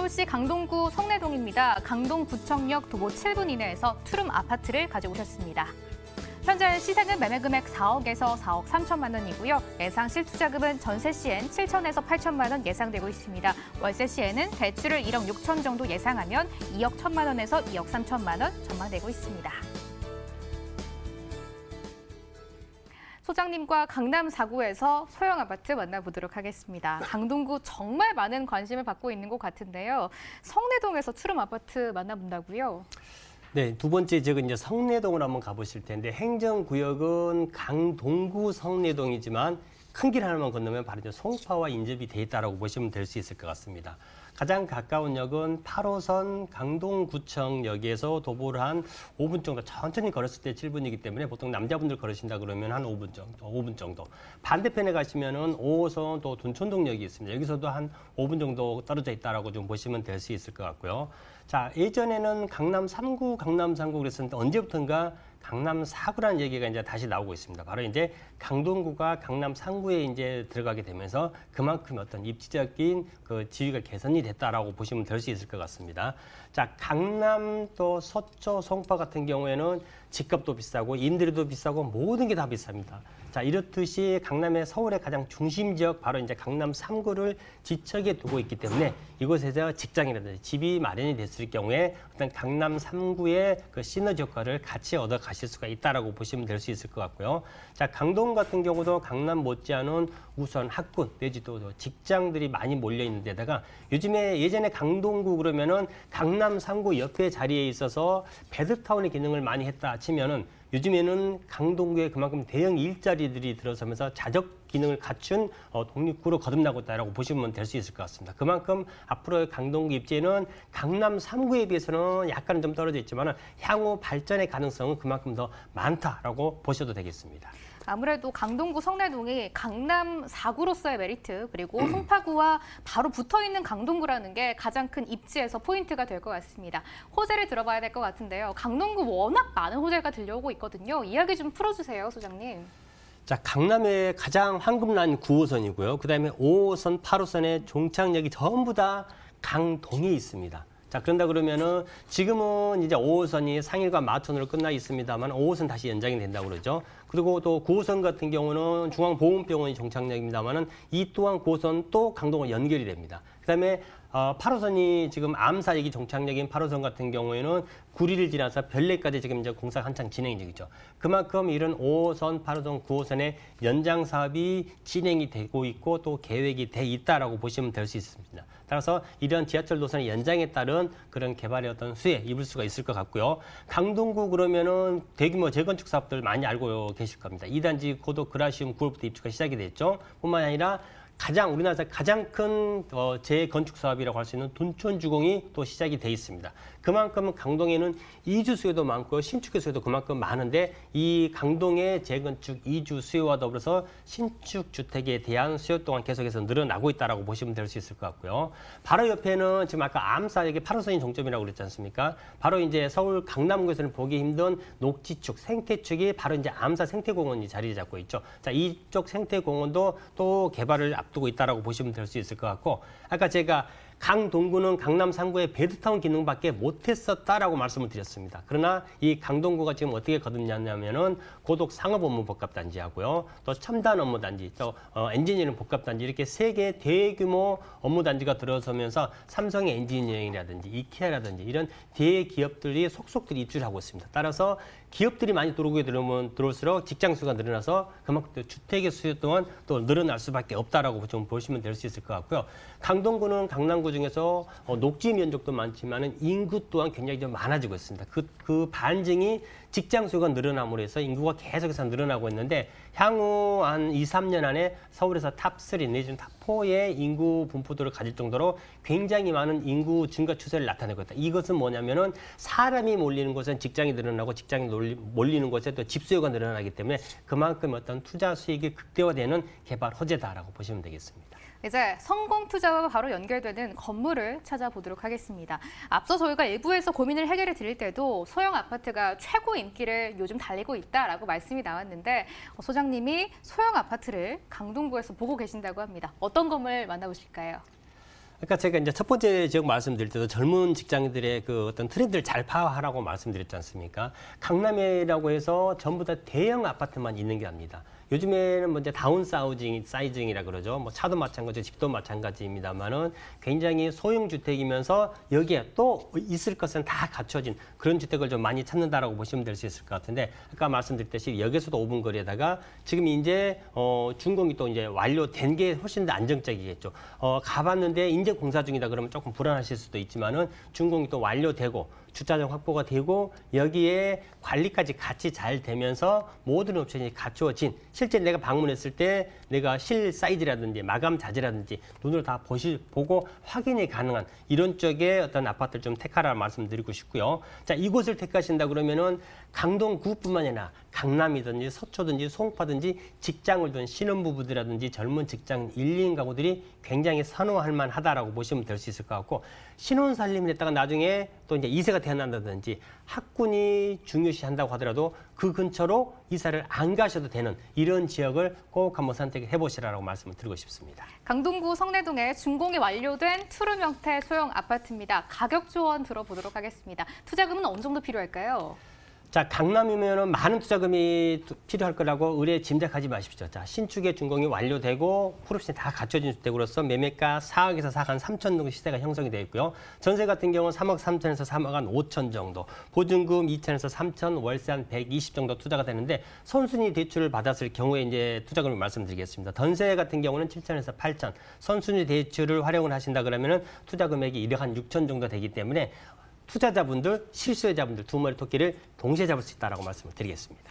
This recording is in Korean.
서울시 강동구 성내동입니다. 강동구청역 도보 7분 이내에서 투룸 아파트를 가지고 오셨습니다. 현재 시세는 매매 금액 4억에서 4억 3천만 원이고요. 예상 실투자금은 전세 시엔 7천에서 8천만 원 예상되고 있습니다. 월세 시에는 대출을 1억 6천 정도 예상하면 2억 1천만 원에서 2억 3천만 원 전망되고 있습니다. 소장님과 강남 4구에서 소형 아파트 만나보도록 하겠습니다. 강동구 정말 많은 관심을 받고 있는 것 같은데요. 성내동에서 투룸 아파트 만나본다고요? 네, 두 번째 지역은 이제 성내동을 한번 가보실 텐데 행정구역은 강동구 성내동이지만 큰 길 하나만 건너면 바로 이제 송파와 인접이 돼 있다라고 보시면 될 수 있을 것 같습니다. 가장 가까운 역은 8호선 강동구청역에서 도보를 한 5분 정도, 천천히 걸었을 때 7분이기 때문에 보통 남자분들 걸으신다 그러면 한 5분 정도. 반대편에 가시면은 5호선 또 둔촌동역이 있습니다. 여기서도 한 5분 정도 떨어져 있다라고 좀 보시면 될 수 있을 것 같고요. 자, 예전에는 강남 3구, 강남 3구 그랬었는데 언제부턴가 강남 4구라는 얘기가 이제 다시 나오고 있습니다. 바로 이제 강동구가 강남 3구에 이제 들어가게 되면서 그만큼 어떤 입지적인 그 지위가 개선이 됐다라고 보시면 될 수 있을 것 같습니다. 자, 강남 또 서초, 송파 같은 경우에는 집값도 비싸고 임대료도 비싸고 모든 게 다 비쌉니다. 자, 이렇듯이 강남의 서울의 가장 중심 지역 바로 이제 강남 3구를 지척에 두고 있기 때문에 이곳에서 직장이라든지 집이 마련이 됐을 경우에 어떤 강남 3구의 그 시너지 효과를 같이 얻어 가실 수가 있다라고 보시면 될 수 있을 것 같고요. 자, 강동 같은 경우도 강남 못지않은 우선 학군 내지 또 직장들이 많이 몰려 있는 데다가 요즘에 예전에 강동구 그러면은 강남 3구 옆에 자리에 있어서 배드타운의 기능을 많이 했다 치면은 요즘에는 강동구에 그만큼 대형 일자리들이 들어서면서 자적 기능을 갖춘 독립구로 거듭나고 있다고 보시면 될 수 있을 것 같습니다. 그만큼 앞으로의 강동구 입지는 강남 3구에 비해서는 약간은 좀 떨어져 있지만 향후 발전의 가능성은 그만큼 더 많다라고 보셔도 되겠습니다. 아무래도 강동구 성내동이 강남 4구로서의 메리트 그리고 송파구와 바로 붙어있는 강동구라는 게 가장 큰 입지에서 포인트가 될 것 같습니다. 호재를 들어봐야 될 것 같은데요. 강동구 워낙 많은 호재가 들려오고 있거든요. 이야기 좀 풀어주세요, 소장님. 자, 강남의 가장 황금라인 9호선이고요. 그다음에 5호선, 8호선의 종착역이 전부 다 강동에 있습니다. 자, 그런다 그러면은 지금은 이제 5호선이 상일과 마천으로 끝나 있습니다만 5호선 다시 연장이 된다고 그러죠. 그리고 또 9호선 같은 경우는 중앙보훈병원이 종착역입니다만은 이 또한 9호선 또 강동으로 연결이 됩니다. 그다음에 8호선이 지금 암사역이 종착역인 8호선 같은 경우에는 구리를 지나서 별내까지 지금 이제 공사가 한창 진행 중이죠. 그만큼 이런 5호선, 8호선, 9호선의 연장 사업이 진행이 되고 있고 또 계획이 돼 있다라고 보시면 될 수 있습니다. 따라서 이런 지하철 노선의 연장에 따른 그런 개발의 어떤 수혜 입을 수가 있을 것 같고요. 강동구 그러면은 대규모 재건축 사업들 많이 알고 계실 겁니다. 2단지 고도 그라시움 9월부터 입주가 시작이 됐죠. 뿐만 아니라 우리나라에서 가장 큰 재건축 사업이라고 할 수 있는 둔촌주공이 또 시작이 돼 있습니다. 그만큼 강동에는 이주 수요도 많고 신축의 수요도 그만큼 많은데 이 강동의 재건축 이주 수요와 더불어서 신축 주택에 대한 수요 또한 계속해서 늘어나고 있다라고 보시면 될 수 있을 것 같고요. 바로 옆에는 지금 아까 암사역의 8호선이 종점이라고 그랬지 않습니까? 바로 이제 서울 강남구에서는 보기 힘든 녹지축, 생태축이 바로 이제 암사 생태공원이 자리를 잡고 있죠. 자, 이쪽 생태공원도 또 개발을 앞두고 있다라고 보시면 될 수 있을 것 같고, 아까 제가 강동구는 강남 3구의 배드타운 기능밖에 못했었다라고 말씀을 드렸습니다. 그러나 이 강동구가 지금 어떻게 거듭났냐면은 고독 상업 업무 복합단지하고요, 또 첨단 업무 단지, 또 엔지니어링 복합단지 이렇게 세 개의 대규모 업무 단지가 들어서면서 삼성의 엔지니어링이라든지 이케아라든지 이런 대기업들이 속속들이 입주를 하고 있습니다. 따라서 기업들이 많이 들어오게 들어올수록 직장 수가 늘어나서 그만큼 주택의 수요 또한 또 늘어날 수밖에 없다라고 좀 보시면 될 수 있을 것 같고요. 강동구는 강남구 중에서 녹지 면적도 많지만은 인구 또한 굉장히 좀 많아지고 있습니다. 그 반증이 직장 수가 늘어남으로 해서 인구가 계속해서 늘어나고 있는데 향후 한 2, 3년 안에 서울에서 탑3 내지는 탑4의 인구 분포도를 가질 정도로 굉장히 많은 인구 증가 추세를 나타내고 있다. 이것은 뭐냐면은 사람이 몰리는 곳은 직장이 늘어나고 직장이 몰리는 곳에 또 집수요가 늘어나기 때문에 그만큼 어떤 투자 수익이 극대화되는 개발 호재다라고 보시면 되겠습니다. 이제 성공 투자와 바로 연결되는 건물을 찾아보도록 하겠습니다. 앞서 저희가 일부에서 고민을 해결해 드릴 때도 소형 아파트가 최고 인기를 요즘 달리고 있다라고 말씀이 나왔는데 소장님이 소형 아파트를 강동구에서 보고 계신다고 합니다. 어떤 건물 만나보실까요? 그러니까 제가 이제 첫 번째 지역 말씀드릴 때도 젊은 직장인들의 그 어떤 트렌드를 잘 파악하라고 말씀드렸지 않습니까? 강남이라고 해서 전부 다 대형 아파트만 있는 게 아닙니다. 요즘에는 뭐 이제 사이징이라 그러죠. 뭐 차도 마찬가지, 집도 마찬가지입니다만은 굉장히 소형 주택이면서 여기에 또 있을 것은 다 갖춰진 그런 주택을 좀 많이 찾는다라고 보시면 될 수 있을 것 같은데 아까 말씀드렸듯이 역에서도 5분 거리에다가 지금 이제 준공이 또 이제 완료된 게 훨씬 더 안정적이겠죠. 가봤는데 이제 공사 중이다 그러면 조금 불안하실 수도 있지만은 준공이 또 완료되고 주차장 확보가 되고 여기에 관리까지 같이 잘 되면서 모든 옵션이 갖추어진 실제 내가 방문했을 때 내가 실 사이즈라든지 마감 자재라든지 눈으로 다 보고 확인이 가능한 이런 쪽의 어떤 아파트를 좀 택하라는 말씀드리고 싶고요. 자, 이곳을 택하신다 그러면은 강동구뿐만 아니라 강남이든지 서초든지 송파든지 직장을 둔 신혼부부들이라든지 젊은 직장 1, 2인 가구들이 굉장히 선호할 만하다라고 보시면 될 수 있을 것 같고 신혼 살림을 했다가 나중에 또 이제 2세가 태어난다든지 학군이 중요시한다고 하더라도 그 근처로 이사를 안 가셔도 되는 이런 지역을 꼭 한번 선택해 보시라고 말씀을 드리고 싶습니다. 강동구 성내동에 준공이 완료된 투룸 형태 소형 아파트입니다. 가격 조언 들어보도록 하겠습니다. 투자금은 어느 정도 필요할까요? 자, 강남이면은 많은 투자금이 필요할 거라고 의뢰 짐작하지 마십시오. 자, 신축의 준공이 완료되고 풀옵션이 다 갖춰진 주택으로서 매매가 4억에서 4억 한 3천 정도 시세가 형성이 되어 있고요. 전세 같은 경우는 3억 3천에서 3억 한 5천 정도, 보증금 2천에서 3천, 월세 한 120 정도 투자가 되는데 선순위 대출을 받았을 경우에 이제 투자금을 말씀드리겠습니다. 전세 같은 경우는 7천에서 8천, 선순위 대출을 활용을 하신다 그러면은 투자 금액이 1억 한 6천 정도 되기 때문에 투자자분들, 실수요자분들 두 마리 토끼를 동시에 잡을 수 있다라고 말씀을 드리겠습니다.